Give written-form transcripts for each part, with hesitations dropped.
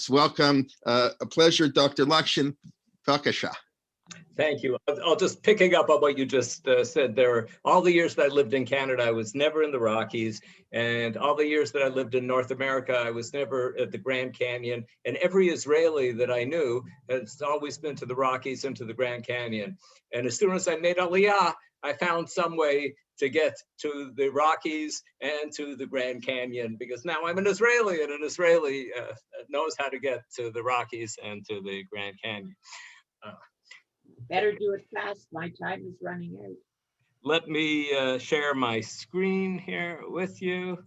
Shabbos. Welcome. A pleasure, Dr. Lockshin. Vakasha. Thank you. I'll just picking up on what you just said there. All the years that I lived in Canada, I was never in the Rockies. And all the years that I lived in North America, I was never at the Grand Canyon. And every Israeli that I knew has always been to the Rockies and to the Grand Canyon. And as soon as I made Aliyah, I found some way to get to the Rockies and to the Grand Canyon, because now I'm an Israeli, and an Israeli knows how to get to the Rockies and to the Grand Canyon. Better do it fast. My time is running out. Let me share my screen here with you.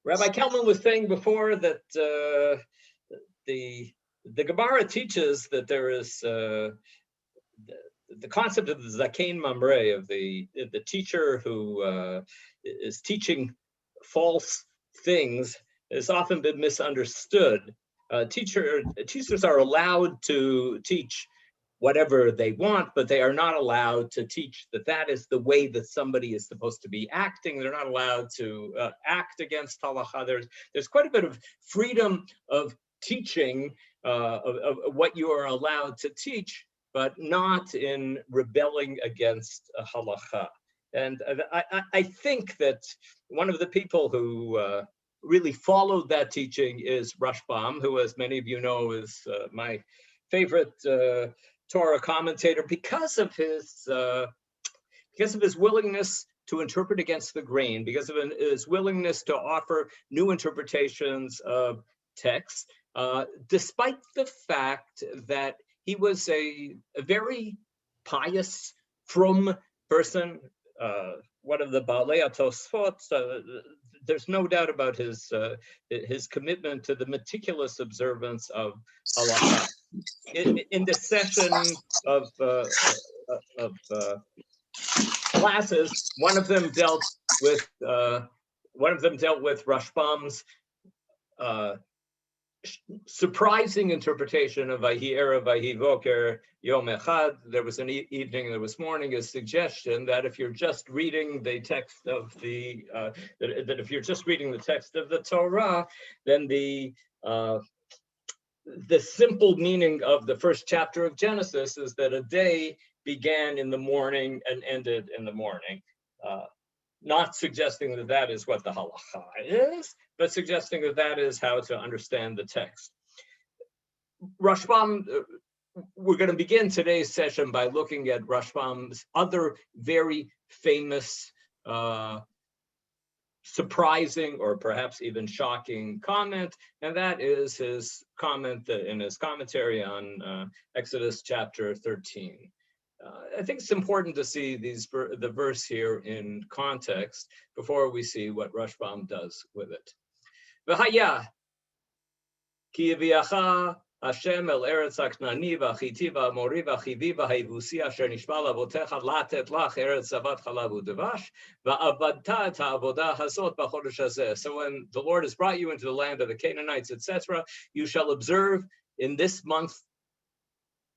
Rabbi Kelman was saying before that the Gemara teaches that there is the concept of the Zakein Mamre, of the teacher who is teaching false things, has often been misunderstood. Teachers are allowed to teach whatever they want, but they are not allowed to teach that is the way that somebody is supposed to be acting. They're not allowed to act against halacha. There's quite a bit of freedom of teaching of what you are allowed to teach, but not in rebelling against halacha. And I think that one of the people who really followed that teaching is Rashbam, who, as many of you know, is my favorite Torah commentator because of his willingness to interpret against the grain, because of his willingness to offer new interpretations of texts, despite the fact that he was a very pious, frum person, one of the Baalei HaTosfot. There's no doubt about his commitment to the meticulous observance of halacha. In the session of classes, one of them dealt with Rashbam's surprising interpretation of Vahi Erev Vahi Voker Yom Echad. There was an evening, there was morning, a suggestion that if you're just reading the text of the that if you're just reading the text of the Torah, then the simple meaning of the first chapter of Genesis is that a day began in the morning and ended in the morning. Not suggesting that that is what the halacha is, but suggesting that that is how to understand the text. Rashbam, we're going to begin today's session by looking at Rashbam's other very famous, surprising, or perhaps even shocking comment, and that is his comment in his commentary on Exodus chapter 13. I think it's important to see the verse here in context before we see what Rashbam does with it. V'haya ki yaviacha Hashem el eretz haknani v'achiti v'amori v'achivi v'haivusi asher nishba lavotecha latet lach eretz zavat chalav u'devash v'avadta et ha'avodah hazot b'chodesh hazeh. So when the Lord has brought you into the land of the Canaanites, etc., you shall observe in this month,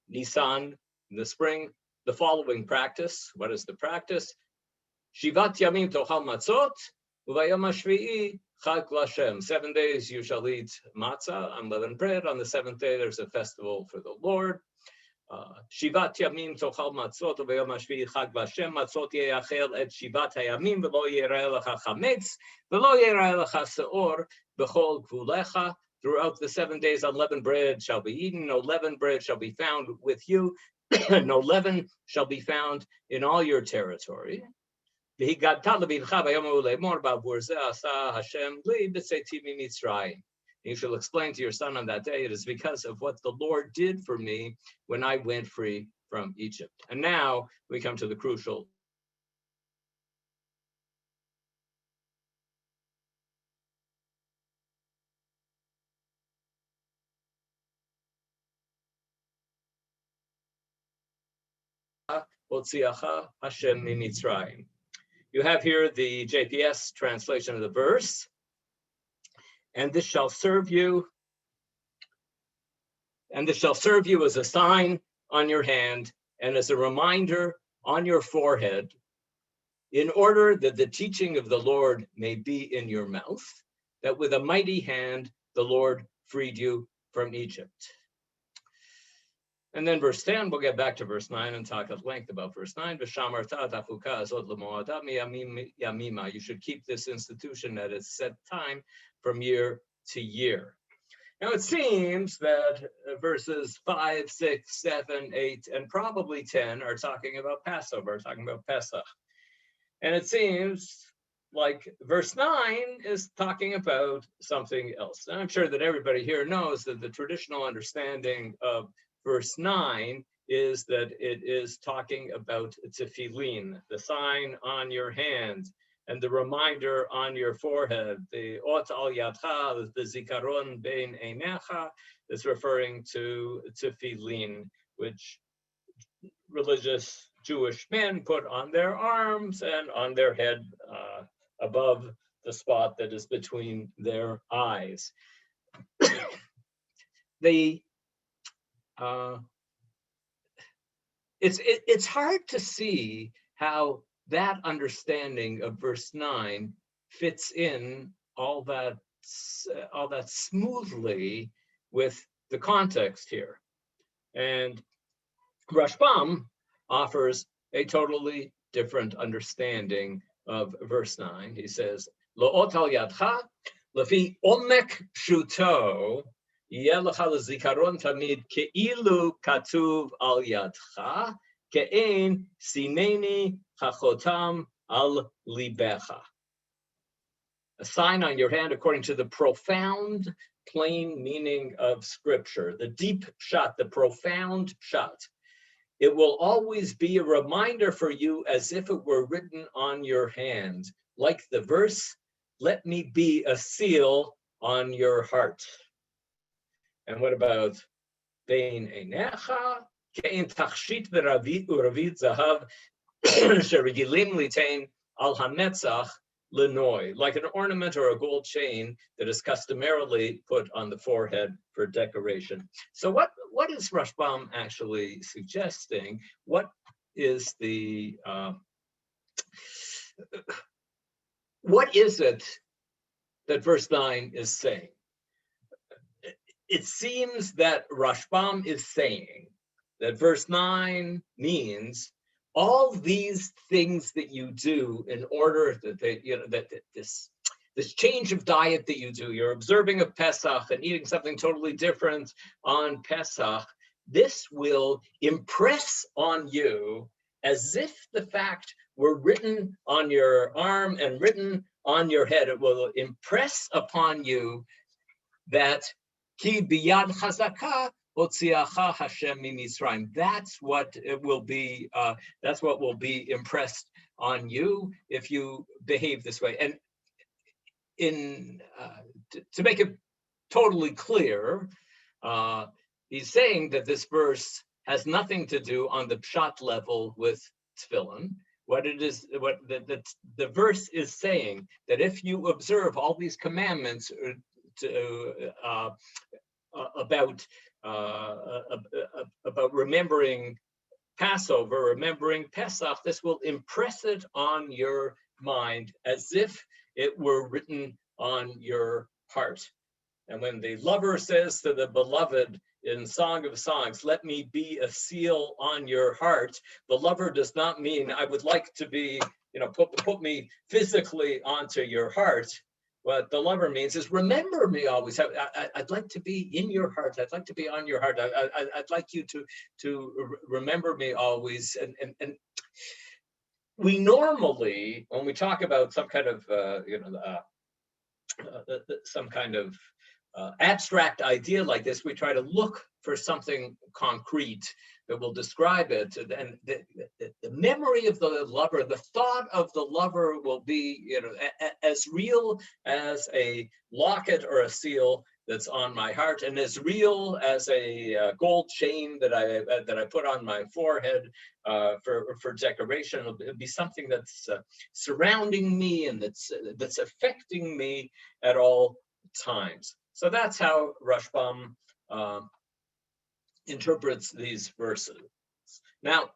Nisan, in the spring, the following practice. What is the practice? Shivat yamim tochal matzot, uvayom hashvi'i chag l'Hashem. 7 days you shall eat matzah, unleavened bread. On the seventh day there's a festival for the Lord. Shivat yamim tochal matzot, uvayom hashvi'i chag l'Hashem. Matzot yeyachel et shivat hayamim, v'lo yireh lecha chametz, v'lo yireh lecha seor, b'chol gvulecha. Throughout the 7 days unleavened bread shall be eaten, no leavened bread shall be found with you. No leaven shall be found in all your territory. You shall explain to your son on that day, it is because of what the Lord did for me when I went free from Egypt. And now we come to the crucial. You have here the JPS translation of the verse. And this shall serve you. And this shall serve you as a sign on your hand and as a reminder on your forehead in order that the teaching of the Lord may be in your mouth, that with a mighty hand the Lord freed you from Egypt. And then verse 10, we'll get back to verse 9 and talk at length about verse 9. You should keep this institution at its set time from year to year. Now it seems that verses 5, 6, 7, 8, and probably 10 are talking about Passover, talking about Pesach. And it seems like verse 9 is talking about something else. And I'm sure that everybody here knows that the traditional understanding of verse 9 is that it is talking about tefillin, the sign on your hand, and the reminder on your forehead, the ot al yadcha, the zikaron bein einecha, is referring to tefillin, which religious Jewish men put on their arms and on their head above the spot that is between their eyes. It's hard to see how that understanding of verse 9 fits in all that smoothly with the context here. And Rashbam offers a totally different understanding of verse 9. He says, Lo'ot al yadcha, lefi omek pshuto, yeh lecha lezikaron tamid ke'ilu katuv al yadcha, ke'ein sineni chachotam al libecha. A sign on your hand according to the profound, plain meaning of Scripture, the deep pshat, the profound pshat. It will always be a reminder for you as if it were written on your hand, like the verse, let me be a seal on your heart. And what about bein einecha, kein tachshit v'ravit zahav sheregilim litain al hanetzach lenoi, like an ornament or a gold chain that is customarily put on the forehead for decoration. So what is Rashbam actually suggesting? What is the what is it that verse 9 is saying? It seems that Rashbam is saying that verse 9 means all these things that you do in order that this change of diet that you do, you're observing a Pesach and eating something totally different on Pesach, this will impress on you as if the fact were written on your arm and written on your head. It will impress upon you that ki biyad chazaka hotziacha Hashem miMitzrayim. That's what it will be. That's what will be impressed on you if you behave this way. And to make it totally clear, he's saying that this verse has nothing to do on the pshat level with tefillin. What it is, what the verse is saying, that if you observe all these commandments about remembering Passover, remembering Pesach, this will impress it on your mind as if it were written on your heart. And when the lover says to the beloved in Song of Songs, let me be a seal on your heart, the lover does not mean I would like to be, put me physically onto your heart. What the lover means is remember me always. I'd like to be in your heart. I'd like to be on your heart. I'd like you to remember me always. And we normally, when we talk about some kind of abstract idea like this, we try to look for something concrete that will describe it. And the memory of the lover, the thought of the lover will be, as real as a locket or a seal that's on my heart, and as real as a gold chain that I put on my forehead for decoration. It'll be something that's surrounding me and that's affecting me at all times. So that's how Rashbam interprets these verses. Now,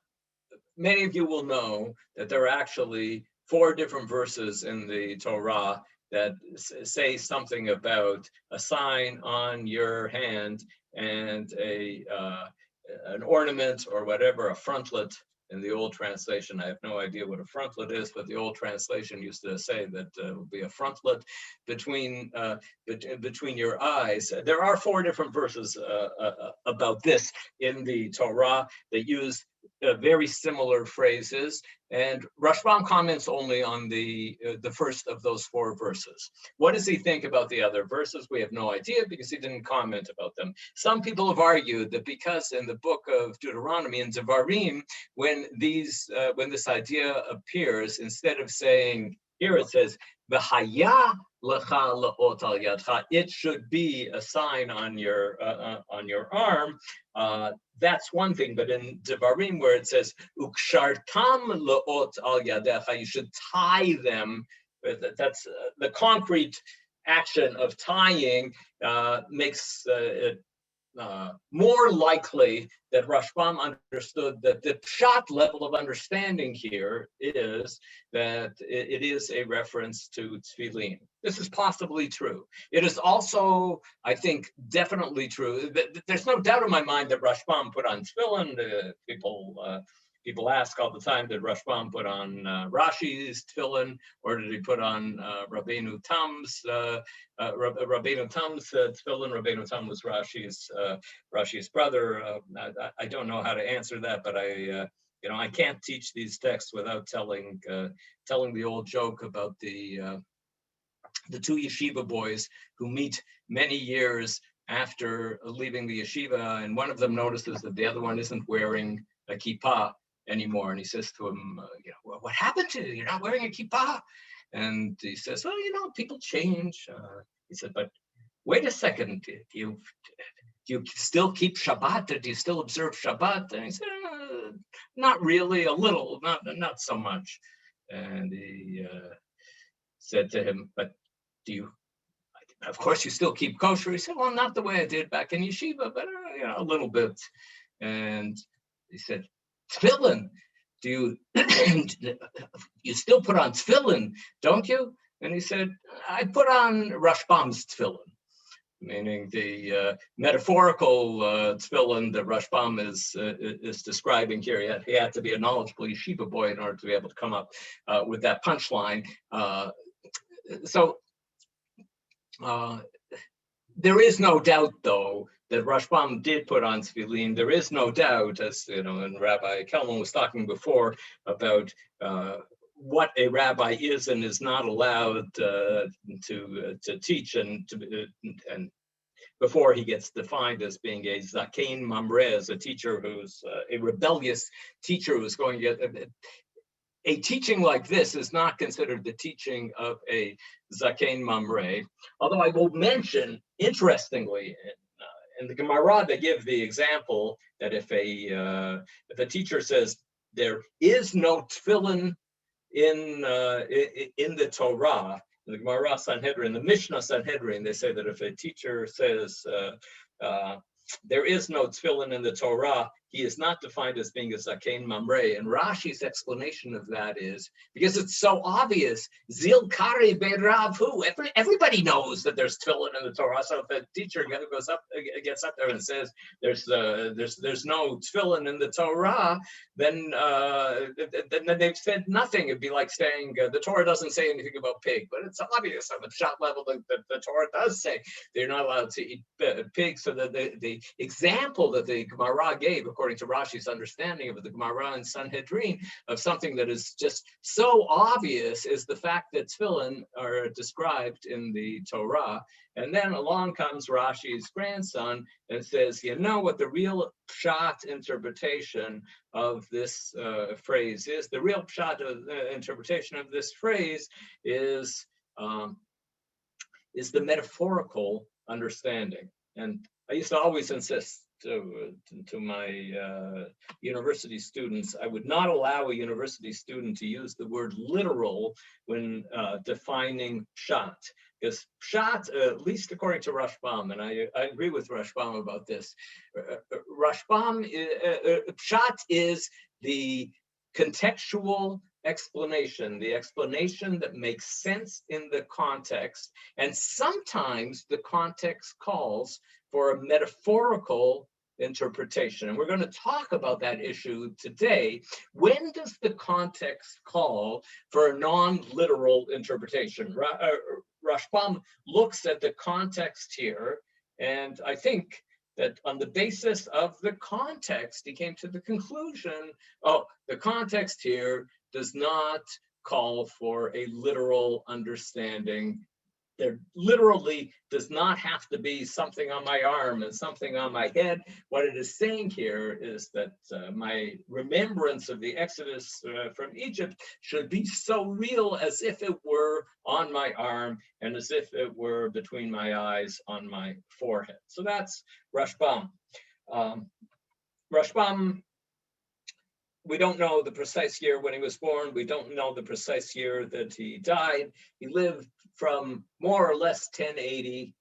many of you will know that there are actually 4 different verses in the Torah that say something about a sign on your hand and an ornament or whatever, a frontlet. In the old translation, I have no idea what a frontlet is, but the old translation used to say that it would be a frontlet between your eyes. There are 4 different verses about this in the Torah that use very similar phrases, and Rashbam comments only on the first of those 4 verses. What does he think about the other verses? We have no idea because he didn't comment about them. Some people have argued that because in the book of Deuteronomy and Devarim, when this idea appears, instead of saying, here it says, "V'haya lecha le'ot al yadcha," it should be a sign on your arm. That's one thing, but in Devarim, where it says "ukshartam le'ot al yadecha," you should tie them. That's the concrete action of tying makes it more likely that Rashbam understood that the Pshat level of understanding here is that it is a reference to tefillin. This is possibly true. It is also, I think, definitely true. There's no doubt in my mind that Rashbam put on tefillin. People ask all the time, did Rashbam put on Rashi's tefillin, or did he put on Rabbeinu Tam's tefillin? Rabbeinu Tam was Rashi's brother. I don't know how to answer that, but I can't teach these texts without telling the old joke about the 2 yeshiva boys who meet many years after leaving the yeshiva, and one of them notices that the other one isn't wearing a kippah anymore, and he says to him, what happened to you? You're not wearing a kippah? And he says, well, people change. He said, but wait a second, do you still keep Shabbat, or do you still observe Shabbat? And he said, not really, a little, not so much. And he said to him, but of course you still keep kosher? He said, well, not the way I did back in yeshiva, but a little bit. And he said, tefillin, do you still put on tefillin, don't you? And he said, I put on Rashbam's tefillin, meaning the metaphorical tefillin that Rashbam is describing here. He had to be a knowledgeable yeshiva boy in order to be able to come up with that punchline. So there is no doubt, though, that Rashbam did put on tefillin. There is no doubt, as and Rabbi Kelman was talking before about what a rabbi is and is not allowed to teach, and before he gets defined as being a zakein mamre, as a teacher who's a rebellious teacher who's going to get. A teaching like this is not considered the teaching of a zakein mamre. Although I will mention, interestingly, in the Gemara, they give the example that if a teacher says there is no tefillin in the Torah, in the Gemara Sanhedrin, the Mishnah Sanhedrin, they say that if a teacher says there is no tefillin in the Torah, he is not defined as being a zakein mamre. And Rashi's explanation of that is because it's so obvious. Zil kari be'rav hu. Everybody knows that there's tefillin in the Torah. So if a teacher gets up there and says there's no tefillin in the Torah, then they've said nothing. It'd be like saying the Torah doesn't say anything about pig, but it's obvious on the Pshat level that the Torah does say they're not allowed to eat pig. So that the example that the Gemara gave, according to Rashi's understanding of the Gemara and Sanhedrin, of something that is just so obvious, is the fact that tefillin are described in the Torah. And then along comes Rashi's grandson and says, what the real Pshat interpretation of this phrase is? The real Pshat interpretation of this phrase is the metaphorical understanding. And I used to always insist to my university students, I would not allow a university student to use the word literal when defining Pshat. Because Pshat, at least according to Rashbam, and I agree with Rashbam about this, Pshat is the contextual explanation, the explanation that makes sense in the context. And sometimes the context calls for a metaphorical interpretation. And we're going to talk about that issue today. When does the context call for a non-literal interpretation? Rashbam looks at the context here, and I think that on the basis of the context, he came to the conclusion, oh, the context here does not call for a literal understanding. There literally does not have to be something on my arm and something on my head. What it is saying here is that my remembrance of the Exodus from Egypt should be so real as if it were on my arm and as if it were between my eyes on my forehead. So that's Rashbam. Rashbam, we don't know the precise year when he was born. We don't know the precise year that he died. He lived from more or less 1080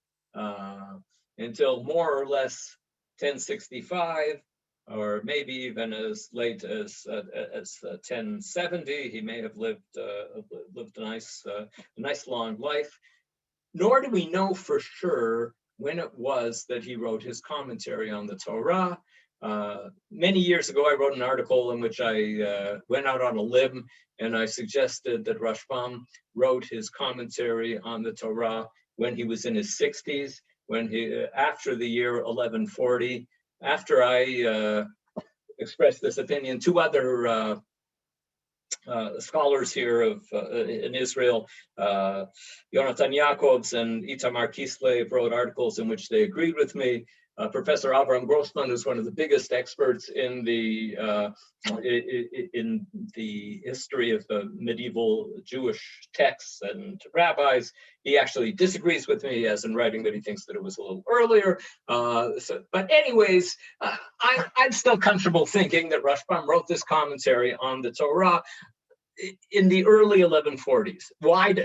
until more or less 1065, or maybe even as late as 1070. He may have lived a nice long life. Nor do we know for sure when it was that he wrote his commentary on the Torah. Many years ago, I wrote an article in which I went out on a limb and I suggested that Rashbam wrote his commentary on the Torah when he was in his 60s, after the year 1140. After I expressed this opinion, two other scholars here in Israel, Yonatan Yakovs and Itamar Kislev, wrote articles in which they agreed with me. Professor Avram Grossman is one of the biggest experts in the history of the medieval Jewish texts and rabbis. He actually disagrees with me, as in writing, that he thinks that it was a little earlier. But anyways, I'm still comfortable thinking that Rashbam wrote this commentary on the Torah in the early 1140s. Why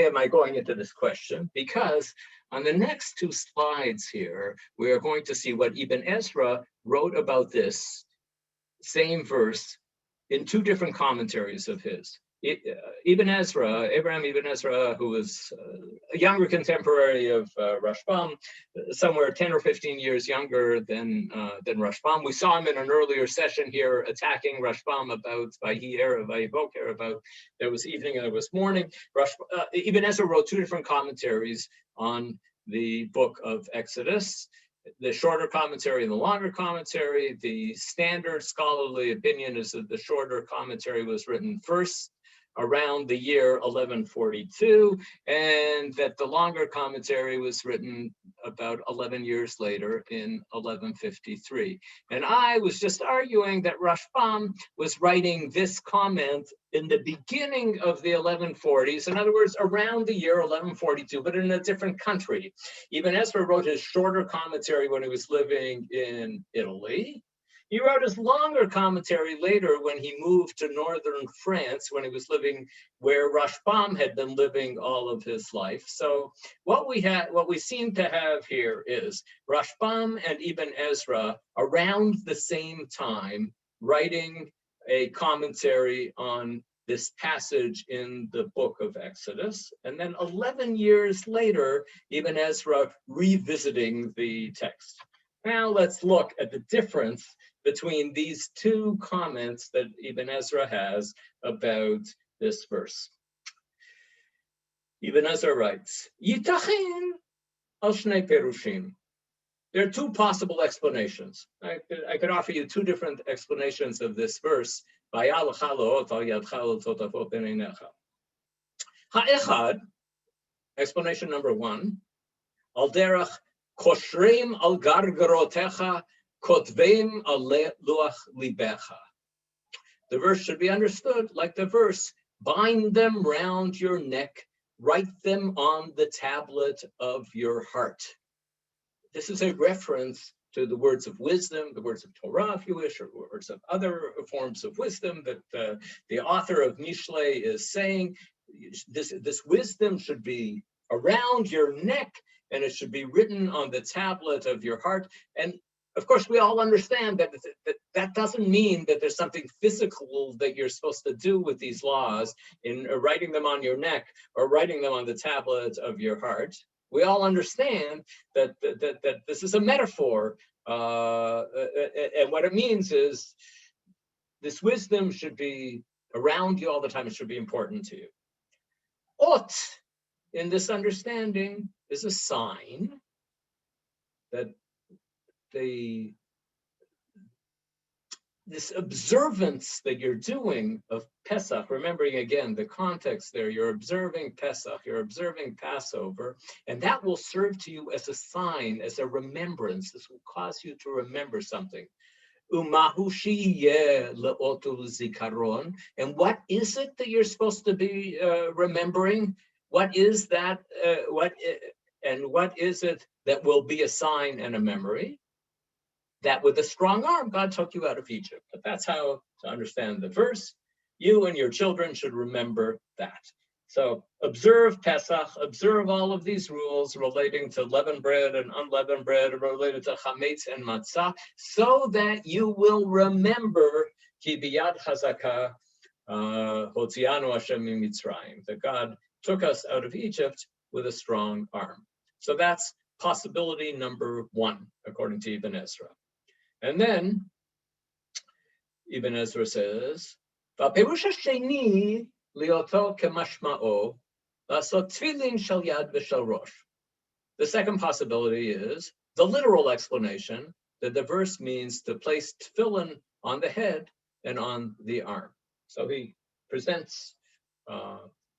am I going into this question? Because on the next two slides here, we are going to see what Ibn Ezra wrote about this same verse in two different commentaries of his. Abraham Ibn Ezra, who was a younger contemporary of Rashbam, somewhere 10 or 15 years younger than Rashbam. We saw him in an earlier session here attacking Rashbam about Vayi'er, Vayiboker, about there was evening and there was morning. Ibn Ezra wrote two different commentaries on the book of Exodus, the shorter commentary and the longer commentary. The standard scholarly opinion is that the shorter commentary was written first around the year 1142, and that the longer commentary was written about 11 years later in 1153. And I was just arguing that Rashbam was writing this comment in the beginning of the 1140s, in other words, around the year 1142, but in a different country. Ibn Ezra wrote his shorter commentary when he was living in Italy. He wrote his longer commentary later when he moved to northern France, when he was living where Rashbam had been living all of his life. So what we seem to have here is Rashbam and Ibn Ezra around the same time writing a commentary on this passage in the book of Exodus. And then 11 years later, Ibn Ezra revisiting the text. Now let's look at the difference between these two comments that Ibn Ezra has about this verse. Ibn Ezra writes, Yitachin al shnei perushim. There are two possible explanations. I could offer you two different explanations of this verse. Ha'echad, explanation number one, al derech koshreim al gargarotecha kotveim al luach libecha. The verse should be understood like the verse, bind them round your neck, write them on the tablet of your heart. This is a reference to the words of wisdom, the words of Torah, if you wish, or words of other forms of wisdom that the author of Mishlei is saying. This wisdom should be around your neck, and it should be written on the tablet of your heart. And Of course, we all understand that doesn't mean that there's something physical that you're supposed to do with these laws in writing them on your neck or writing them on the tablet of your heart. We all understand that this is a metaphor, and what it means is this wisdom should be around you all the time. It should be important to you. Ot, in this understanding, is a sign that this observance that you're doing of Pesach, remembering again the context there, you're observing Pesach, you're observing Passover, and that will serve to you as a sign, as a remembrance. This will cause you to remember something. Umahu sheyeh le'otu zikaron. And what is it that you're supposed to be remembering? What is that? What is it that will be a sign and a memory? That with a strong arm, God took you out of Egypt. But that's how to understand the verse. You and your children should remember that. So observe Pesach, observe all of these rules relating to leavened bread and unleavened bread, related to chametz and matzah, so that you will remember ki biyad chazaka hotzianu Hashem mitzrayim, that God took us out of Egypt with a strong arm. So that's possibility number one, according to Ibn Ezra. And then Ibn Ezra says, "V'perush hasheni lioto kemashma'o lasot tefillin shel yad v'shel rosh." The second possibility is the literal explanation that the verse means to place tefillin on the head and on the arm. So he presents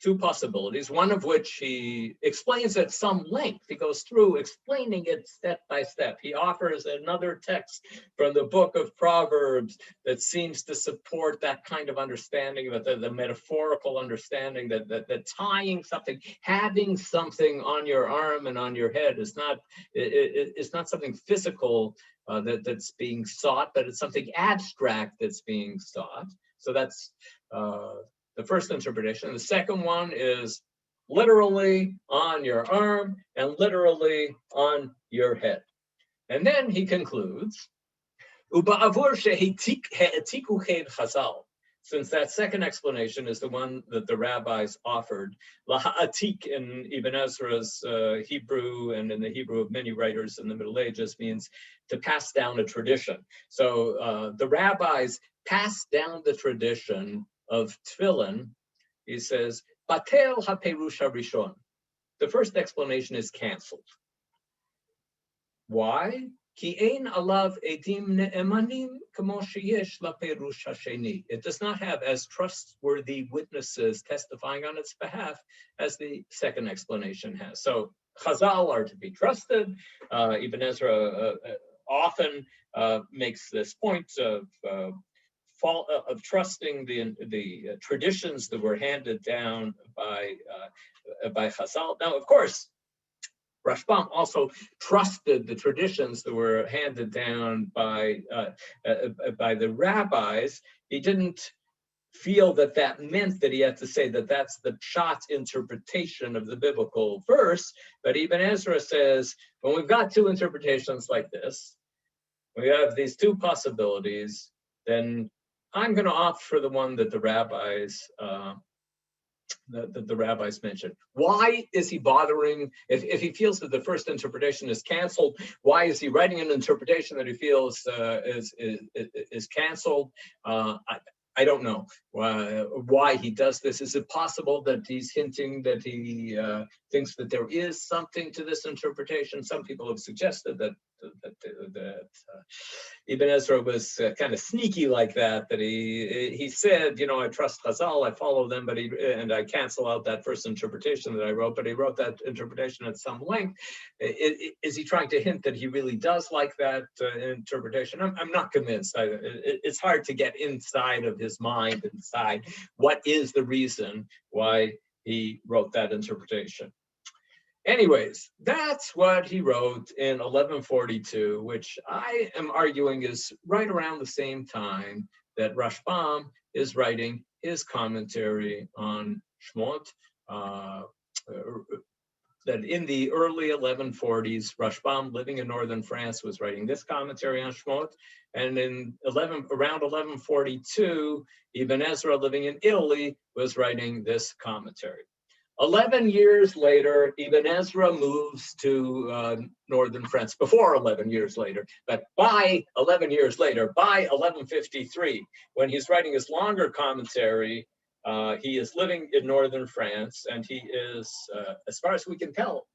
two possibilities, one of which he explains at some length. He goes through explaining it step by step. He offers another text from the book of Proverbs that seems to support that kind of understanding, that the metaphorical understanding that tying something, having something on your arm and on your head is not something physical that's being sought, but it's something abstract that's being sought. So that's the first interpretation. The second one is literally on your arm and literally on your head. And then he concludes, since that second explanation is the one that the rabbis offered, laha'atik in Ibn Ezra's Hebrew and in the Hebrew of many writers in the Middle Ages means to pass down a tradition. So the rabbis passed down the tradition of tefillin. He says, Batel haperush harishon. The first explanation is canceled. Why? Ki ein alav edim ne'emanim kamo sheyesh laperush hasheni. It does not have as trustworthy witnesses testifying on its behalf as the second explanation has. So Chazal are to be trusted. Ibn Ezra often makes this point of trusting the traditions that were handed down by Chazal. Now, of course, Rashbam also trusted the traditions that were handed down by the rabbis. He didn't feel that meant that he had to say that that's the Pshat interpretation of the biblical verse. But Ibn Ezra says, when we've got two interpretations like this, we have these two possibilities, then I'm going to opt for the one that the rabbis mentioned. Why is he bothering? If he feels that the first interpretation is canceled, why is he writing an interpretation that he feels is canceled? I don't know why he does this. Is it possible that he's hinting that he thinks that there is something to this interpretation? Some people have suggested that Ibn Ezra was kind of sneaky like that he said, I trust Chazal, I follow them, and I cancel out that first interpretation that I wrote, but he wrote that interpretation at some length. Is he trying to hint that he really does like that interpretation? I'm not convinced. It's hard to get inside of his mind and decide what is the reason why he wrote that interpretation. Anyways, that's what he wrote in 1142, which I am arguing is right around the same time that Rashbam is writing his commentary on Shmot. that in the early 1140s, Rashbam, living in northern France, was writing this commentary on Shemot, and around 1142, Ibn Ezra, living in Italy, was writing this commentary. 11 years later, Ibn Ezra moves to northern France, before 11 years later, but by 11 years later, by 1153, when he's writing his longer commentary, he is living in northern France, and he is, as far as we can tell,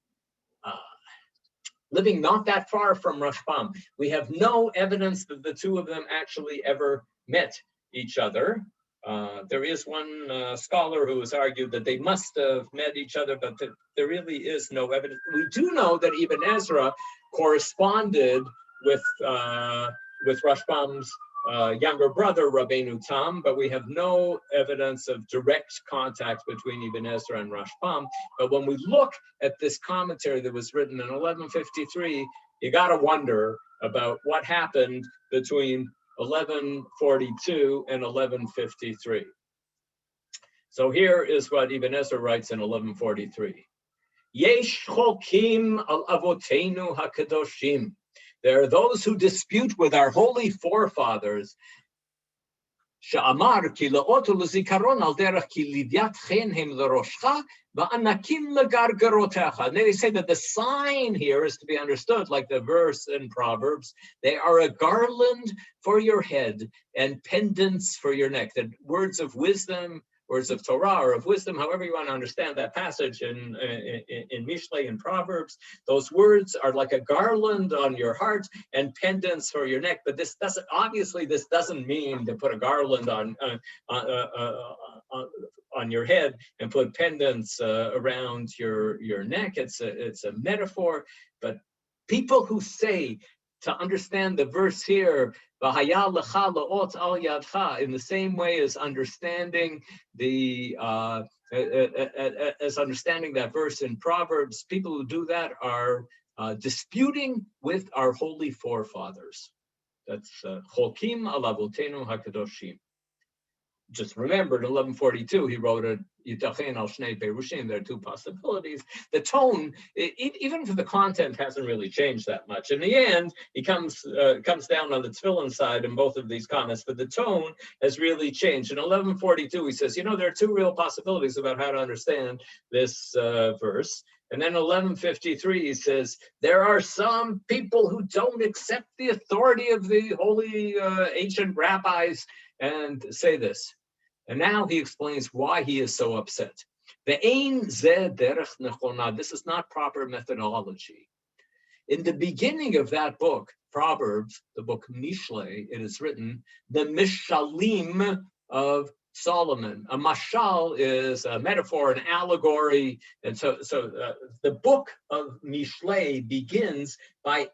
living not that far from Rashbam. We have no evidence that the two of them actually ever met each other. There is one scholar who has argued that they must have met each other, but there really is no evidence. We do know that Ibn Ezra corresponded with Rashbam's younger brother, Rabbeinu Tam, but we have no evidence of direct contact between Ibn Ezra and Rashbam. But when we look at this commentary that was written in 1153, you got to wonder about what happened between 1142 and 1153. So here is what Ibn Ezra writes in 1143. Yesh chokim al avotenu hakadoshim. There are those who dispute with our holy forefathers. Sha'amar ki la'otu l'zikaron al derech ki lidyat chen hem l'roshcha va'anakim l'gargarotecha. And they say that the sign here is to be understood like the verse in Proverbs. They are a garland for your head and pendants for your neck. The words of wisdom, words of Torah or of wisdom, however you want to understand that passage in Mishlei and Proverbs, those words are like a garland on your heart and pendants for your neck. But this doesn't mean to put a garland on your head and put pendants around your neck. It's a metaphor. But people who say, to understand the verse here, in the same way as understanding understanding that verse in Proverbs, people who do that are disputing with our holy forefathers. That's Chokim al avotenu hakadoshim. Just remember, in 1142, he wrote a Yitachen al Shnei Perushim. There are two possibilities. The tone, even if the content hasn't really changed that much. In the end, he comes down on the tefillin side in both of these comments, but the tone has really changed. In 1142, he says, there are two real possibilities about how to understand this verse. And then 1153, he says, there are some people who don't accept the authority of the holy ancient rabbis and say this. And now he explains why he is so upset. This is not proper methodology. In the beginning of that book, Proverbs, the book Mishlei, it is written, the Mishalim of Solomon. A mashal is a metaphor, an allegory. And so the book of Mishlei begins by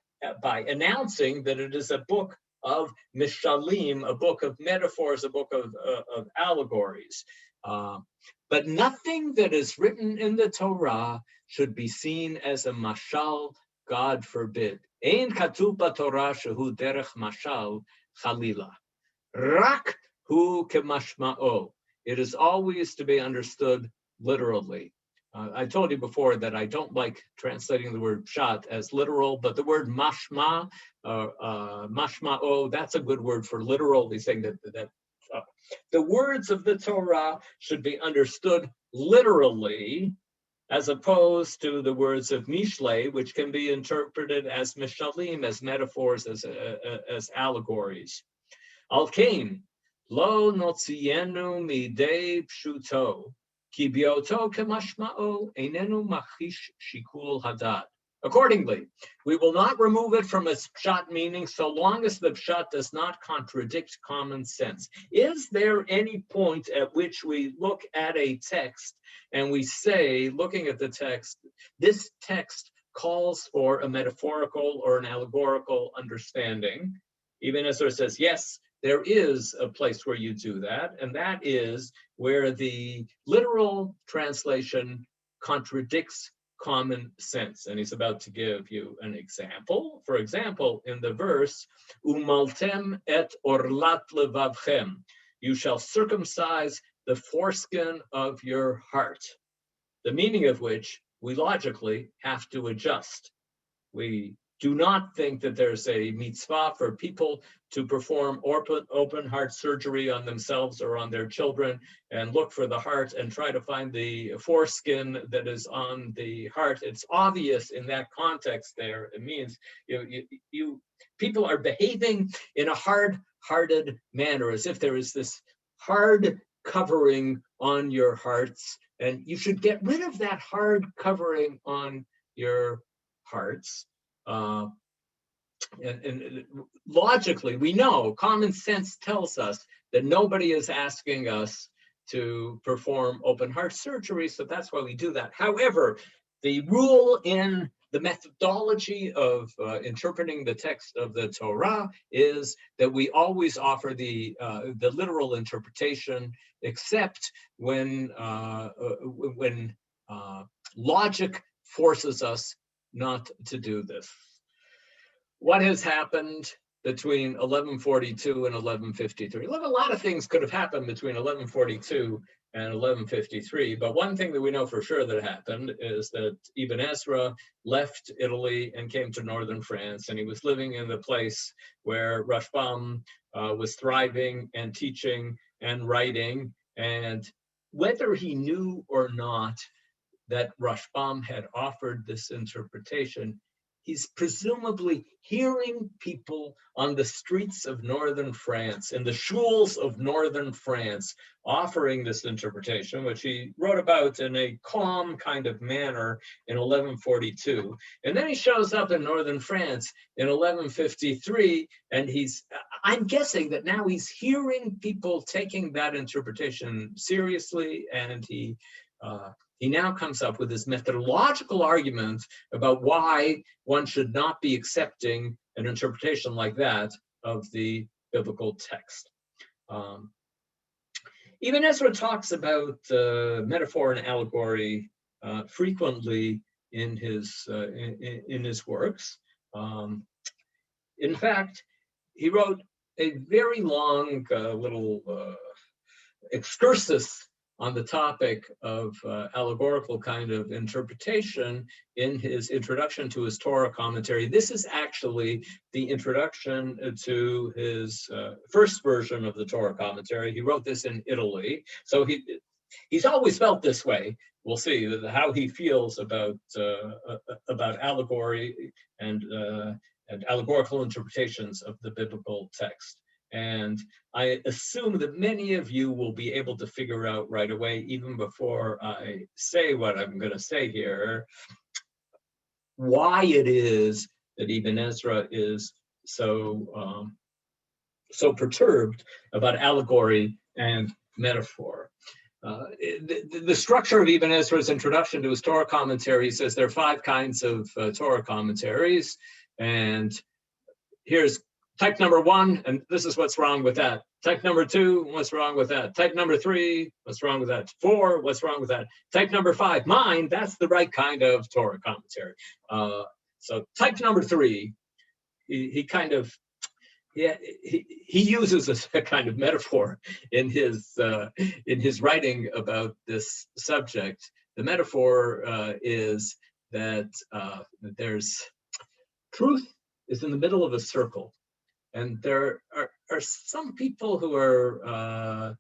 announcing that it is a book of Mishalim, a book of metaphors, a book of allegories. But nothing that is written in the Torah should be seen as a mashal, God forbid. Ein katuv b'Torah shehu derech mashal chalila. Rak hu kemashma'o. It is always to be understood literally. I told you before that I don't like translating the word pshat as literal, but the word mashma, mashma'o, that's a good word for literal. He's saying that the words of the Torah should be understood literally, as opposed to the words of Mishlei, which can be interpreted as mishalim, as metaphors, as allegories. Al kain, lo notzienu midei pshuto. Accordingly, we will not remove it from its pshat meaning so long as the pshat does not contradict common sense. Is there any point at which we look at a text and we say, looking at the text, this text calls for a metaphorical or an allegorical understanding? Ibn Ezra says, yes, there is a place where you do that, and that is where the literal translation contradicts common sense. And he's about to give you an example. For example, in the verse, Umaltem et orlat levavchem, you shall circumcise the foreskin of your heart. The meaning of which we logically have to adjust. We do not think that there's a mitzvah for people to perform open heart surgery on themselves or on their children and look for the heart and try to find the foreskin that is on the heart. It's obvious in that context there. It means people are behaving in a hard-hearted manner, as if there is this hard covering on your hearts, and you should get rid of that hard covering on your hearts. And logically, we know, common sense tells us that nobody is asking us to perform open heart surgery, so that's why we do that. However, the rule in the methodology of interpreting the text of the Torah is that we always offer the literal interpretation, except when logic forces us not to do this. What has happened between 1142 and 1153? Look, a lot of things could have happened between 1142 and 1153, but one thing that we know for sure that happened is that Ibn Ezra left Italy and came to northern France, and he was living in the place where Rashbam was thriving and teaching and writing, and whether he knew or not that Rashbam had offered this interpretation, he's presumably hearing people on the streets of northern France, in the shuls of northern France, offering this interpretation, which he wrote about in a calm kind of manner in 1142. And then he shows up in northern France in 1153, and I'm guessing that now he's hearing people taking that interpretation seriously, and he now comes up with this methodological argument about why one should not be accepting an interpretation like that of the biblical text. Ibn Ezra talks about metaphor and allegory frequently in his works. In fact, he wrote a very long little excursus on the topic of allegorical kind of interpretation in his introduction to his Torah commentary. This is actually the introduction to his first version of the Torah commentary. He wrote this in Italy, so he's always felt this way. We'll see how he feels about allegory and allegorical interpretations of the biblical text. And I assume that many of you will be able to figure out right away, even before I say what I'm going to say here, why it is that Ibn Ezra is so perturbed about allegory and metaphor. The structure of Ibn Ezra's introduction to his Torah commentary says there are 5 kinds of Torah commentaries, and here's type number 1, and this is what's wrong with that. Type number 2, what's wrong with that? Type number 3, what's wrong with that? 4, what's wrong with that? Type number 5, mine, that's the right kind of Torah commentary. So type number 3, he uses a kind of metaphor in his writing about this subject. The metaphor is that there's truth is in the middle of a circle. And there are some people who are,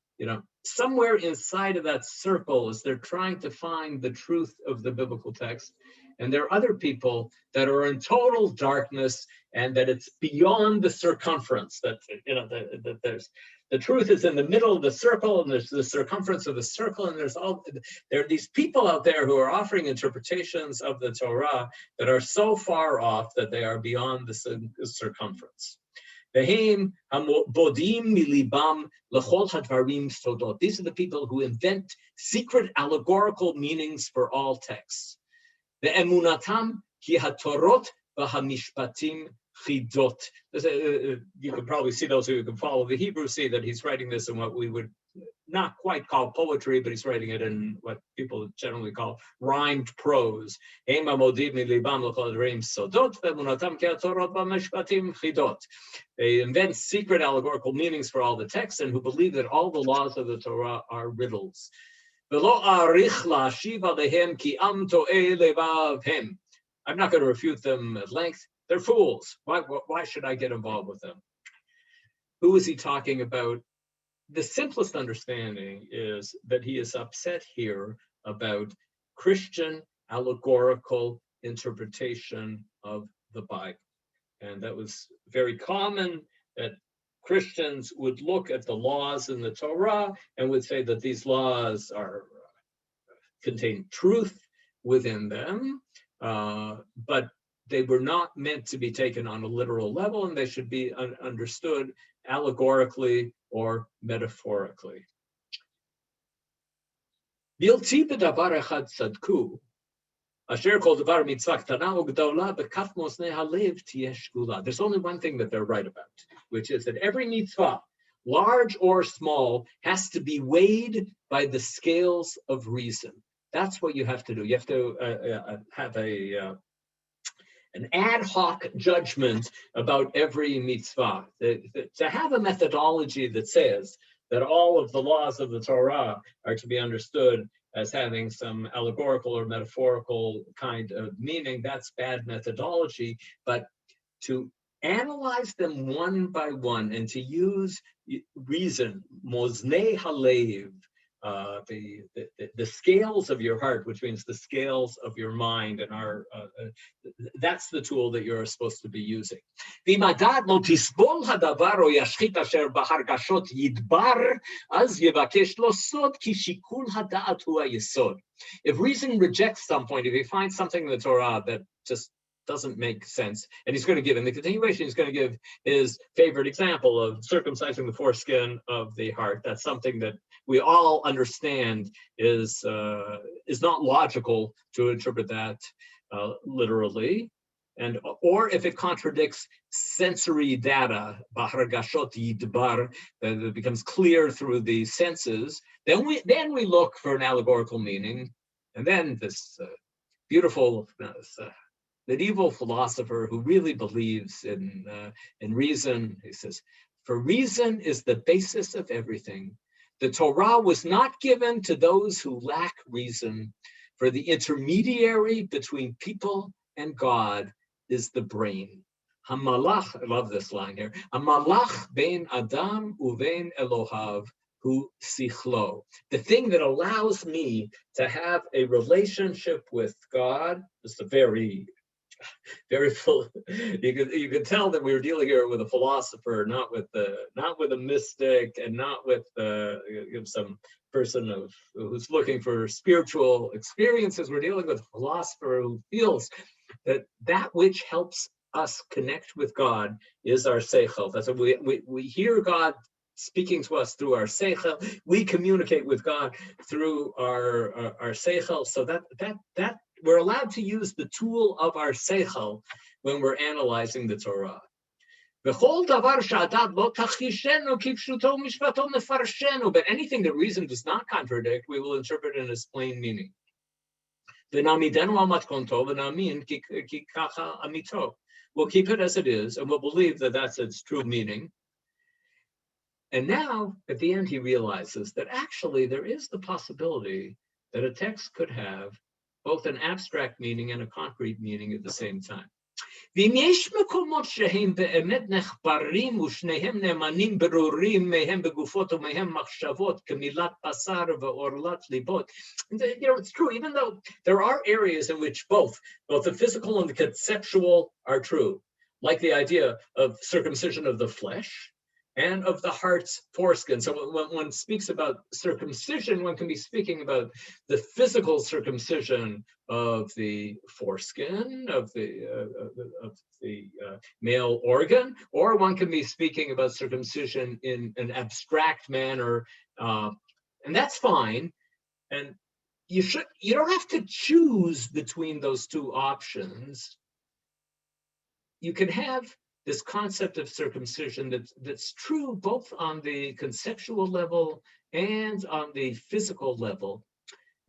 somewhere inside of that circle as they're trying to find the truth of the biblical text. And there are other people that are in total darkness, and that it's beyond the circumference. That there's the truth is in the middle of the circle, and there's the circumference of the circle, and there are these people out there who are offering interpretations of the Torah that are so far off that they are beyond the circumference. These are the people who invent secret allegorical meanings for all texts. You can probably see, those who can follow the Hebrew see that he's writing this in what we would not quite call poetry, but he's writing it in what people generally call rhymed prose. They invent secret allegorical meanings for all the texts, and who believe that all the laws of the Torah are riddles. I'm not going to refute them at length. They're fools. Why should I get involved with them? Who is he talking about? The simplest understanding is that he is upset here about Christian allegorical interpretation of the Bible. And that was very common, that Christians would look at the laws in the Torah and would say that these laws contain truth within them, but they were not meant to be taken on a literal level, and they should be understood allegorically or metaphorically. There's only one thing that they're right about, which is that every mitzvah, large or small, has to be weighed by the scales of reason. That's what you have to do. You have to have an ad hoc judgment about every mitzvah. To have a methodology that says that all of the laws of the Torah are to be understood as having some allegorical or metaphorical kind of meaning, that's bad methodology. But to analyze them one by one and to use reason, moznei halev, the scales of your heart, which means the scales of your mind, and that's the tool that you're supposed to be using. If reason rejects some point, if he finds something in the Torah that just doesn't make sense, and he's going to give, in the continuation, he's going to give his favorite example of circumcising the foreskin of the heart. That's something that we all understand is not logical to interpret that literally, or if it contradicts sensory data, that it becomes clear through the senses, then we look for an allegorical meaning, and then this beautiful medieval philosopher who really believes in reason, he says, "For reason is the basis of everything. The Torah was not given to those who lack reason, for the intermediary between people and God is the brain. Hamalach," I love this line here, "Hamalach bein Adam uvein Elohav hu sichlo." The thing that allows me to have a relationship with God is the very full. You could tell that we were dealing here with a philosopher, not with a mystic, and not with some person who's looking for spiritual experiences. We're dealing with a philosopher who feels that which helps us connect with God is our seichel. That's what we hear God speaking to us through our seichel. We communicate with God through our seichel. So that we're allowed to use the tool of our seichel when we're analyzing the Torah. But anything that reason does not contradict, we will interpret in its plain meaning. We'll keep it as it is, and we'll believe that that's its true meaning. And now, at the end, he realizes that actually there is the possibility that a text could have both an abstract meaning and a concrete meaning at the same time. If it's true, even though there are areas in which both the physical and the conceptual are true, like the idea of circumcision of the flesh and of the heart's foreskin. So when one speaks about circumcision, one can be speaking about the physical circumcision of the foreskin, of the male organ, or one can be speaking about circumcision in an abstract manner, and that's fine. And you don't have to choose between those two options. You can have this concept of circumcision that's true both on the conceptual level and on the physical level.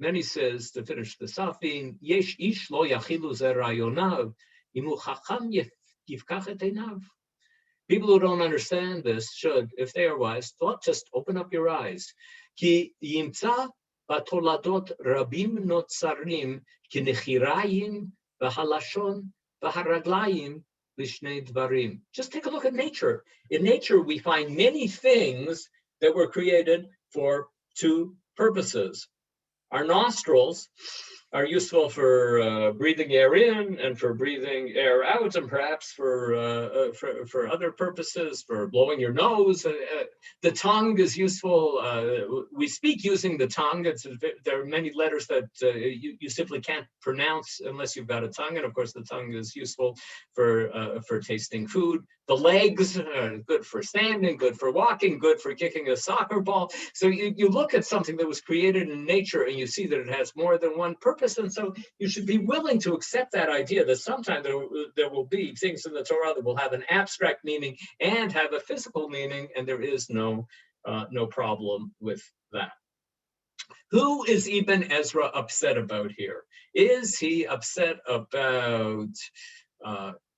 And then he says, to finish this off, yesh ish lo yachilu ze rayonav, imu chacham yifkach et einav. People who don't understand this should, if they are wise, just open up your eyes. Ki yimtza בתולדות רבים נוצרים כנחיריים והלשון והרגליים לשני דברים. Just take a look at nature. In nature, we find many things that were created for two purposes. Our nostrils are useful for breathing air in and for breathing air out, and perhaps for other purposes, for blowing your nose. The tongue is useful. We speak using the tongue. There are many letters that you simply can't pronounce unless you've got a tongue, and of course the tongue is useful for tasting food. The legs are good for standing, good for walking, good for kicking a soccer ball. So you look at something that was created in nature and you see that it has more than one purpose. And so you should be willing to accept that idea that sometimes there will be things in the Torah that will have an abstract meaning and have a physical meaning, and there is no problem with that. Who is Ibn Ezra upset about here? Is he upset about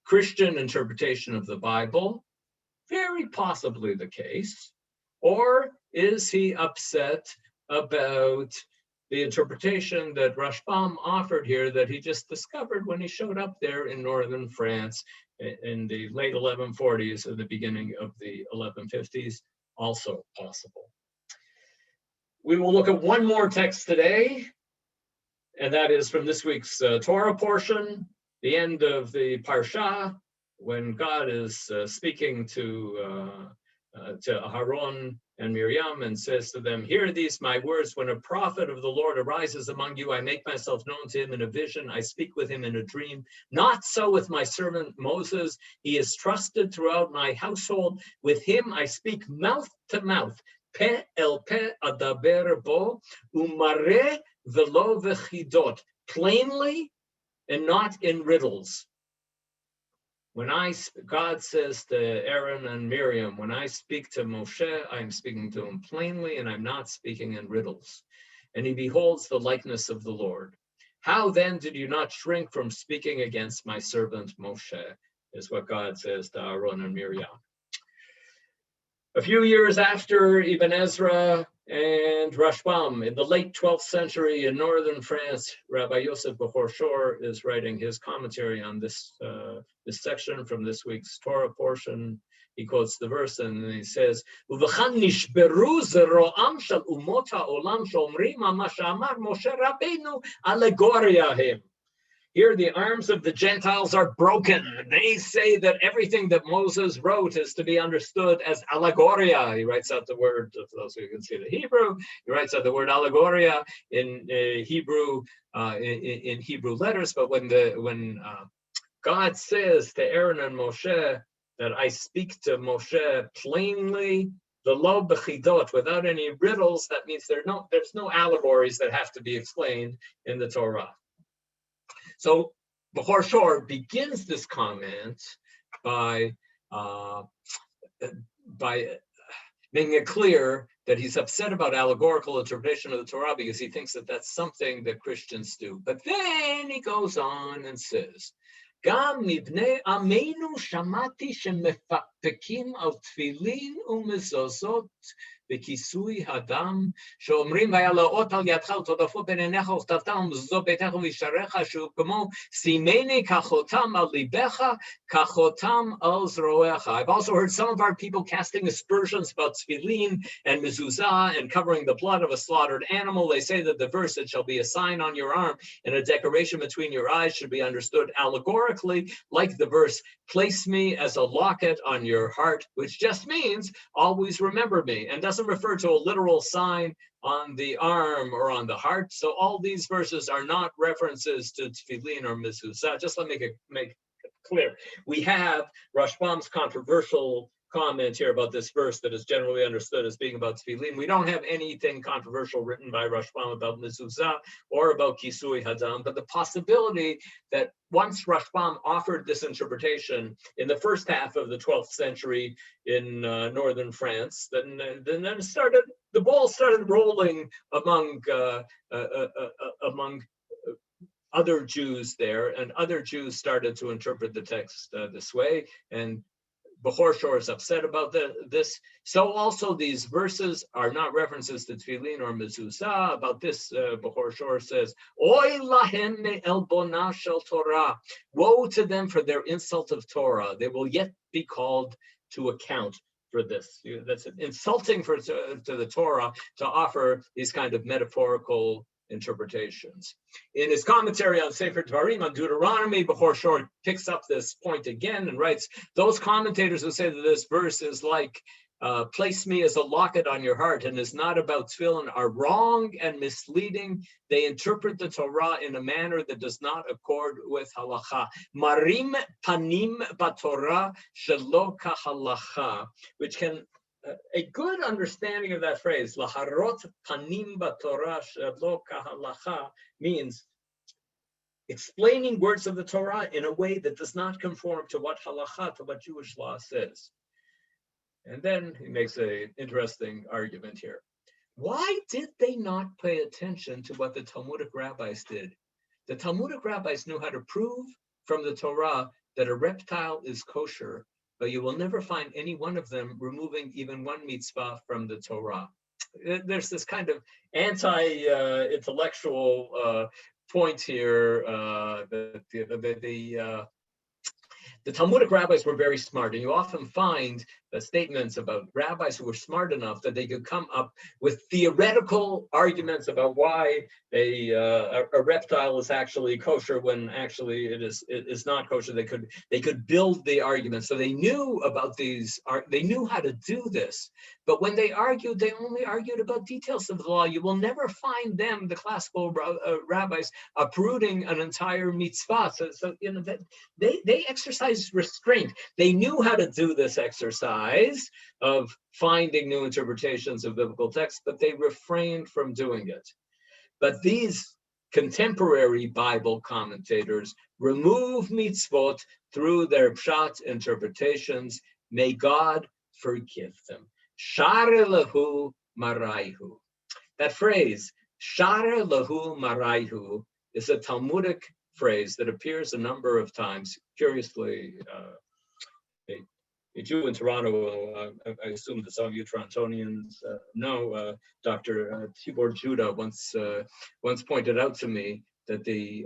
Christian interpretation of the Bible? Very possibly the case. Or is he upset about the interpretation that Rashbam offered here that he just discovered when he showed up there in northern France in the late 1140s or the beginning of the 1150s? Also possible. We will look at one more text today, and that is from this week's Torah portion, the end of the Parsha, when God is speaking to Aaron and Miriam and says to them, "Hear these my words. When a prophet of the Lord arises among you, I make myself known to him in a vision. I speak with him in a dream. Not so with my servant Moses. He is trusted throughout my household. With him I speak mouth to mouth. Pe el pe adaber bo, umare velo vechidot." Plainly and not in riddles. When God says to Aaron and Miriam, when I speak to Moshe, I'm speaking to him plainly and I'm not speaking in riddles. And he beholds the likeness of the Lord. How then did you not shrink from speaking against my servant Moshe? Is what God says to Aaron and Miriam. A few years after Ibn Ezra and Rashbam, in the late 12th century in northern France, Rabbi Yosef Bechor Shor is writing his commentary on this section from this week's Torah portion. He quotes the verse and he says, "Uvechan nishberu zero'am shel umot ha'olam shomrim ma she'amar Moshe Rabbeinu allegoria him." Here, the arms of the Gentiles are broken. They say that everything that Moses wrote is to be understood as allegoria. He writes out the word, for those who can see the Hebrew, he writes out the word allegoria in Hebrew in Hebrew letters. But when God says to Aaron and Moshe that I speak to Moshe plainly, the lo bechidot, without any riddles, that means there's no allegories that have to be explained in the Torah. So Bechor Shor begins this comment by making it clear that he's upset about allegorical interpretation of the Torah because he thinks that that's something that Christians do. But then he goes on and says, "Gam mibnei ameinu shamati shemefakpekim al tfilin umezozot וכיסוי הדם, שאומרים וילאות על ידך ותודפות בין עיניך וכתבתם ומזוזות ביתך וישריך, שהוא כמו סימני כחותם על ליבך, כחותם על זרועך. I've also heard some of our people casting aspersions about tefillin and mezuzah and covering the blood of a slaughtered animal. They say that the verse, "It shall be a sign on your arm and a decoration between your eyes," should be understood allegorically, like the verse, "Place me as a locket on your heart," which just means always remember me, and doesn't refer to a literal sign on the arm or on the heart. So all these verses are not references to tefillin or mezuzah. Just let me make it clear. We have Rashbam's controversial comment here about this verse that is generally understood as being about tefillin. We don't have anything controversial written by Rashbam about mezuzah or about kisui hadam, but the possibility that once Rashbam offered this interpretation in the first half of the 12th century in northern France, then the ball started rolling among other Jews there, and other Jews started to interpret the text this way, and Bechor Shor is upset about this. So also these verses are not references to Tefillin or Mezuzah. About this, Bechor Shor says, Oy lahem me'elbona shel Torah. Woe to them for their insult of Torah. They will yet be called to account for this. That's insulting to the Torah to offer these kind of metaphorical interpretations. In his commentary on Sefer Dvarim, on Deuteronomy, Bechor Shor picks up this point again and writes, those commentators who say that this verse is like, place me as a locket on your heart and is not about tefillin are wrong and misleading. They interpret the Torah in a manner that does not accord with halacha. Marim panim batorah shelo kahalacha, which can a good understanding of that phrase, laharot panim batorah shelo kahalacha, means explaining words of the Torah in a way that does not conform to what halacha, to what Jewish law says. And then he makes an interesting argument here. Why did they not pay attention to what the Talmudic rabbis did? The Talmudic rabbis knew how to prove from the Torah that a reptile is kosher, but you will never find any one of them removing even one mitzvah from the Torah. There's this kind of anti-intellectual point here. The Talmudic rabbis were very smart, and you often find statements about rabbis who were smart enough that they could come up with theoretical arguments about why a reptile is actually kosher when actually it is not kosher. They could build the argument. So they knew about these. They knew how to do this. But when they argued, they only argued about details of the law. You will never find them, the classical rabbis, uprooting an entire mitzvah. So you know that they exercised restraint. They knew how to do this exercise of finding new interpretations of biblical texts, but they refrained from doing it. But these contemporary Bible commentators remove mitzvot through their Pshat interpretations. May God forgive them. Share lahu maraihu. That phrase, share lahu maraihu, is a Talmudic phrase that appears a number of times. Curiously, a Jew in Toronto, I assume that some of you Torontonians know, Dr. Tibor Judah once pointed out to me that the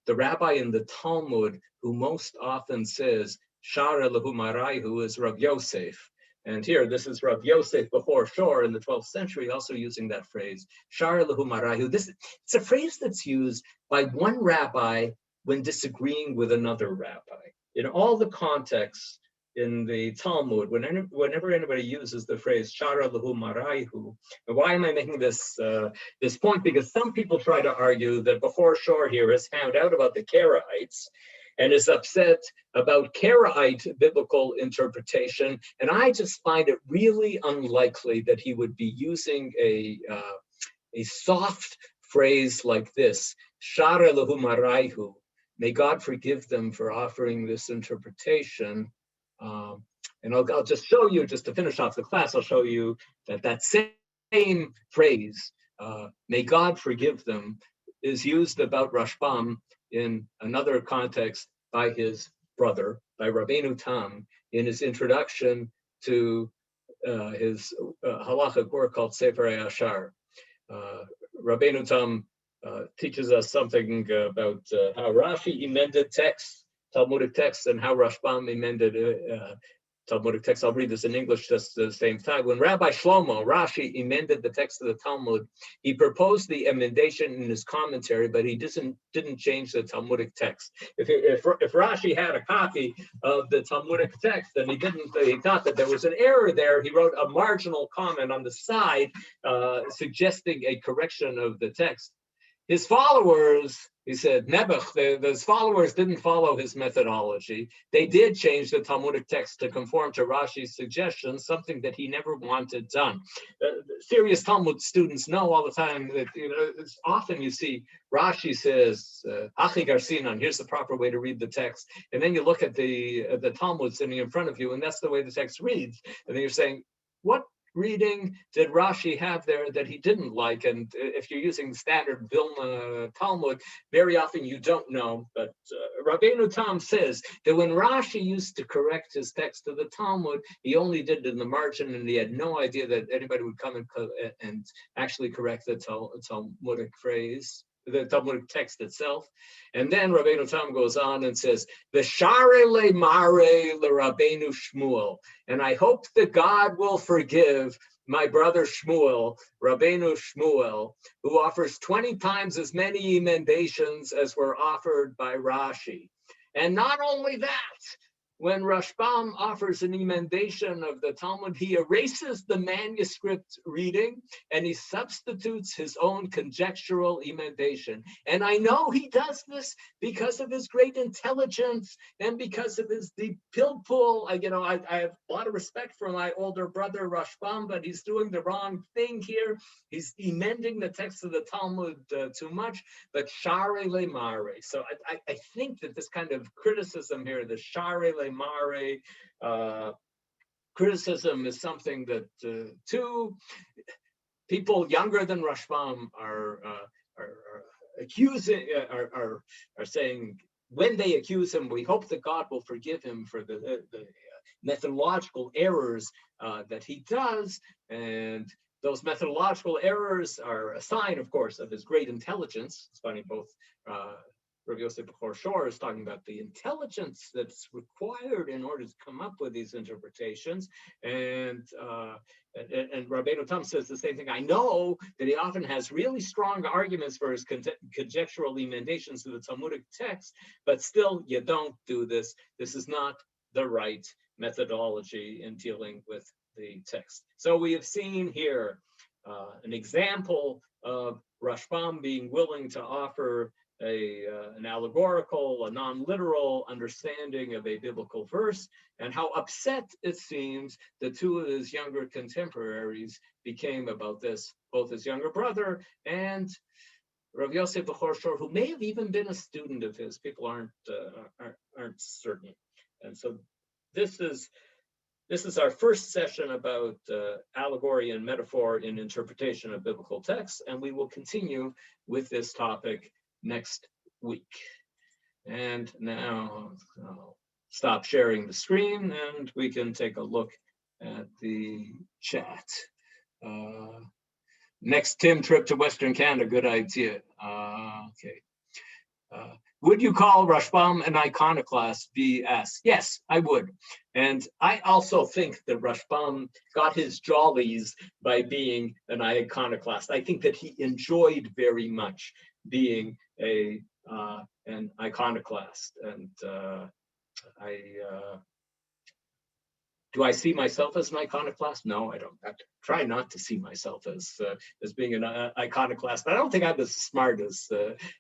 rabbi in the Talmud who most often says Shara lahu maraihu is Rav Yosef. And here, this is Rav Yosef Bechor Shor in the 12th century, also using that phrase, Shara lahu maraihu. It's a phrase that's used by one rabbi when disagreeing with another rabbi. In all the contexts in the Talmud, whenever anybody uses the phrase Shara lahu maraihu, and why am I making this point? Because some people try to argue that Bechor Shor here has found out about the Karaites and is upset about Karaite biblical interpretation, and I just find it really unlikely that he would be using a soft phrase like this, Shara lahu maraihu. May God forgive them for offering this interpretation. And I'll just show you, just to finish off the class, I'll show you that same phrase, may God forgive them, is used about Rashbam in another context by his brother, by Rabbeinu Tam, in his introduction to his halachic work called Sefer Yashar. Rabbeinu Tam teaches us something about how Rashi amended texts, Talmudic texts, and how Rashbam amended Talmudic texts. I'll read this in English just at the same time. When Rabbi Shlomo, Rashi, amended the text of the Talmud, he proposed the emendation in his commentary, but he didn't change the Talmudic text. If Rashi had a copy of the Talmudic text and he thought that there was an error there, he wrote a marginal comment on the side suggesting a correction of the text. His followers, he said, Nebuch, those followers didn't follow his methodology. They did change the Talmudic text to conform to Rashi's suggestions, something that he never wanted done. Serious Talmud students know all the time that often you see Rashi says, Achi Garsinan, here's the proper way to read the text. And then you look at the Talmud sitting in front of you, and that's the way the text reads. And then you're saying, what reading did Rashi have there that he didn't like? And if you're using standard Vilna Talmud, very often you don't know. But Rabbeinu Tam says that when Rashi used to correct his text of the Talmud, he only did it in the margin, and he had no idea that anybody would come and actually correct the Talmudic phrase, the Talmudic text itself. And then Rabbeinu Tam goes on and says, "V'share le mare le Rabbeinu Shmuel," and I hope that God will forgive my brother Shmuel, Rabbeinu Shmuel, who offers 20 times as many emendations as were offered by Rashi. And not only that, when Rashbam offers an emendation of the Talmud, he erases the manuscript reading and he substitutes his own conjectural emendation. And I know he does this because of his great intelligence and because of his deep pilpul. I have a lot of respect for my older brother Rashbam, but he's doing the wrong thing here. He's emending the text of the Talmud too much, but share le mare. So I think that this kind of criticism here, the share le mare criticism, is something that two people younger than Rashbam are accusing, are saying, when they accuse him, we hope that God will forgive him for the methodological errors that he does. And those methodological errors are a sign, of course, of his great intelligence. It's funny, both Rabbi Yosef Bechor Shor is talking about the intelligence that's required in order to come up with these interpretations. And Rabbeinu Tam says the same thing. I know that he often has really strong arguments for his conjectural emendations of the Talmudic text, but still, you don't do this. This is not the right methodology in dealing with the text. So we have seen here an example of Rashbam being willing to offer an allegorical, a non-literal understanding of a biblical verse, and how upset it seems the two of his younger contemporaries became about this, both his younger brother and Rav Yosef Bechor Shor, who may have even been a student of his. People aren't certain. And so this is our first session about allegory and metaphor in interpretation of biblical texts, and we will continue with this topic next week. And now I'll stop sharing the screen and we can take a look at the chat. Next Tim trip to Western Canada, good idea. Okay. Would you call Rashbam an iconoclast? BS. Yes, I would. And I also think that Rashbam got his jollies by being an iconoclast. I think that he enjoyed very much being an iconoclast. And do I see myself as an iconoclast? No, I don't. I try not to see myself as being an iconoclast. But I don't think I'm as smart as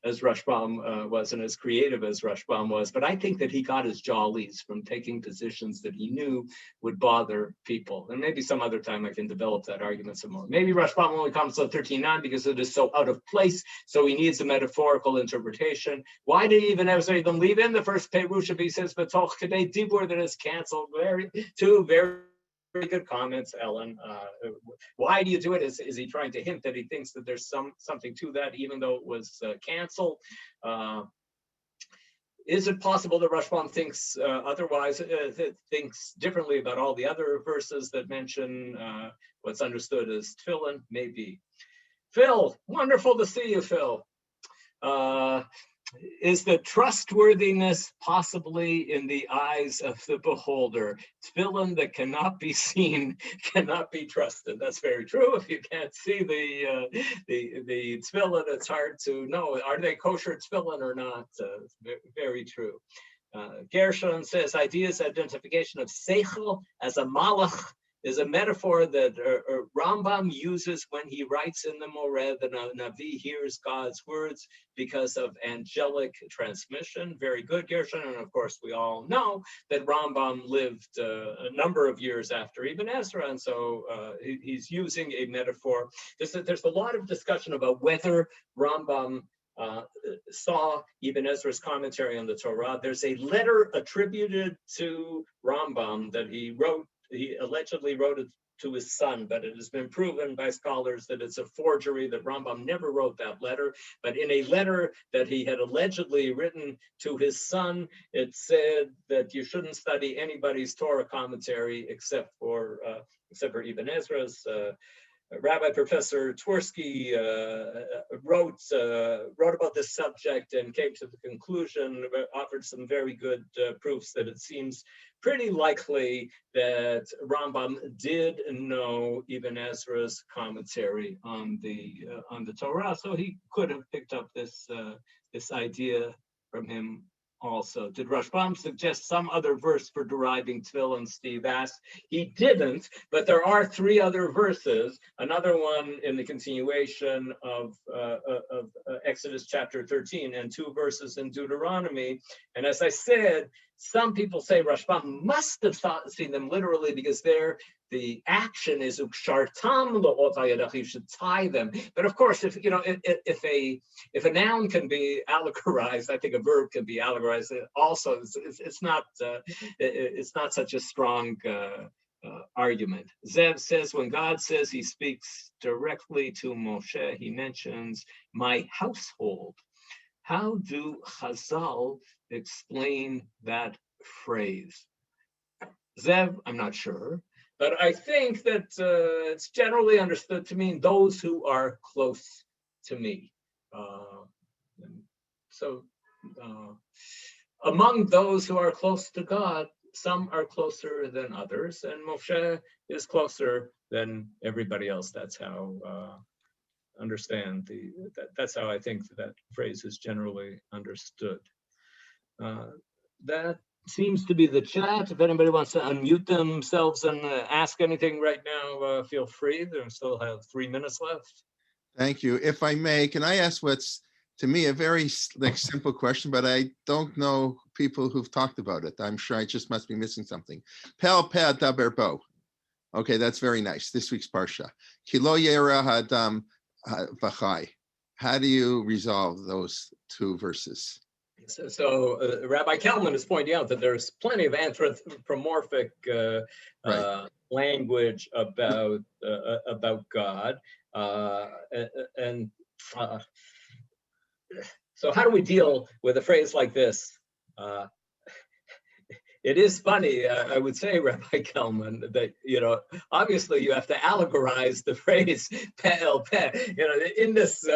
Rashbam was and as creative as Rashbam was. But I think that he got his jollies from taking positions that he knew would bother people. And maybe some other time I can develop that argument some more. Maybe Rashbam only comes to 13.9 because it is so out of place. So he needs a metaphorical interpretation. Why did he even ever say them leave in the first Perush? He says, "B'toch kedei dibur," that is canceled. Very good comments, Ellen. Why do you do it? Is he trying to hint that he thinks that there's something to that, even though it was canceled? Is it possible that Rashbam thinks otherwise, thinks differently about all the other verses that mention what's understood as tefillin? Maybe. Phil, wonderful to see you, Phil. Is the trustworthiness possibly in the eyes of the beholder? Tefillin that cannot be seen cannot be trusted. That's very true. If you can't see the tefillin, it's hard to know, are they kosher tefillin or not? Very true. Gershon says, ideas identification of seichel as a malach is a metaphor that Rambam uses when he writes in the Moreh that Navi hears God's words because of angelic transmission. Very good, Gershon. And of course, we all know that Rambam lived a number of years after Ibn Ezra. And so he's using a metaphor. There's a lot of discussion about whether Rambam saw Ibn Ezra's commentary on the Torah. There's a letter attributed to Rambam that he wrote. He allegedly wrote it to his son, but it has been proven by scholars that it's a forgery, that Rambam never wrote that letter. But in a letter that he had allegedly written to his son, it said that you shouldn't study anybody's Torah commentary except for Ibn Ezra's. Rabbi Professor Twersky wrote about this subject and came to the conclusion, offered some very good proofs that it seems pretty likely that Rambam did know Ibn Ezra's commentary on the Torah, so he could have picked up this idea from him also. Did Rashbam suggest some other verse for deriving tefillin? Steve asked. He didn't, but there are 3 other verses. Another one in the continuation of Exodus chapter 13, and 2 verses in Deuteronomy. And as I said, some people say Rashbam must have seen them literally, because there the action is ukshartam lo'otayadach, you should tie them. But of course, if a noun can be allegorized, I think a verb can be allegorized. Also, it's not such a strong argument. Zev says when God says he speaks directly to Moshe, he mentions my household. How do Chazal explain that phrase? Zev, I'm not sure, but I think that it's generally understood to mean those who are close to me. Among those who are close to God, some are closer than others, and Moshe is closer than everybody else. That's how that's how I think that phrase is generally understood. That seems to be the chat. If anybody wants to unmute themselves and ask anything right now, feel free. We still have 3 minutes left. Thank you. If I may, can I ask what's, to me, a very simple question, but I don't know people who've talked about it. I'm sure I just must be missing something. Pel peh daber bo. Okay, that's very nice. This week's parsha. Kilo yera hadam v'chai. How do you resolve those 2 verses? So Rabbi Kalman is pointing out that there's plenty of anthropomorphic language about God, so how do we deal with a phrase like this? It is funny, I would say, Rabbi Kalman, that obviously you have to allegorize the phrase peh el peh. In this.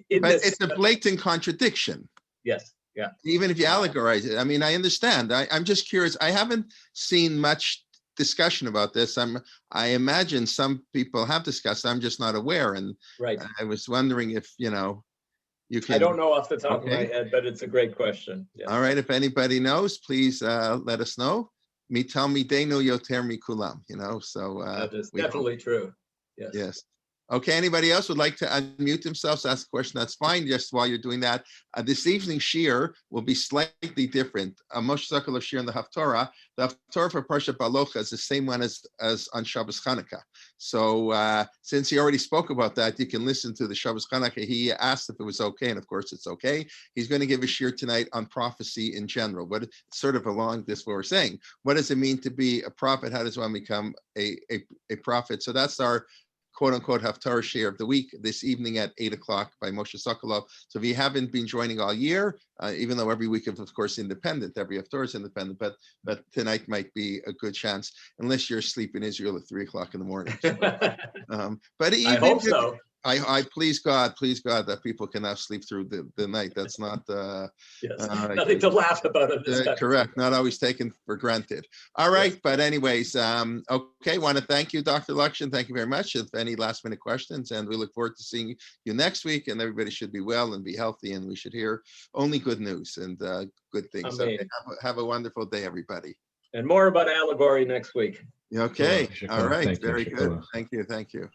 But it's a blatant contradiction. Yes, yeah. Even if you allegorize it, I mean, I understand. I'm just curious. I haven't seen much discussion about this. I imagine some people have discussed. I'm just not aware. And right. I was wondering if you can. I don't know off the top of my head, but it's a great question. Yes. All right. If anybody knows, please let us know. Tell me denu yoter mikulam. So that is definitely true. Yes. Yes. Okay, anybody else would like to unmute themselves, ask a question, that's fine. Just while you're doing that, this evening's shir will be slightly different. Moshe Zakhal's shir in the Haftorah. The Haftorah for Parshat Balocha is the same one as on Shabbos Chanukah. So since he already spoke about that, you can listen to the Shabbos Chanukah. He asked if it was okay, and of course it's okay. He's going to give a shir tonight on prophecy in general, but it's sort of along this what we're saying. What does it mean to be a prophet? How does one become a prophet? So that's our quote-unquote Haftarah share of the week this evening at 8 o'clock by Moshe Sokolov. So if you haven't been joining all year, even though every week is of course independent, every Haftarah is independent, but tonight might be a good chance, unless you're asleep in Israel at 3 o'clock in the morning. So, but I hope so. I please God that people can have sleep through the night. That's not nothing to laugh about it. Correct. Not always taken for granted. All right, yes. But anyways, okay. Want to thank you, Dr. Lockshin. Thank you very much. If any last minute questions, and we look forward to seeing you next week. And everybody should be well and be healthy, and we should hear only good news and good things. Okay, have a wonderful day, everybody. And more about allegory next week. Okay. All right. Very good. Thank you. Thank you.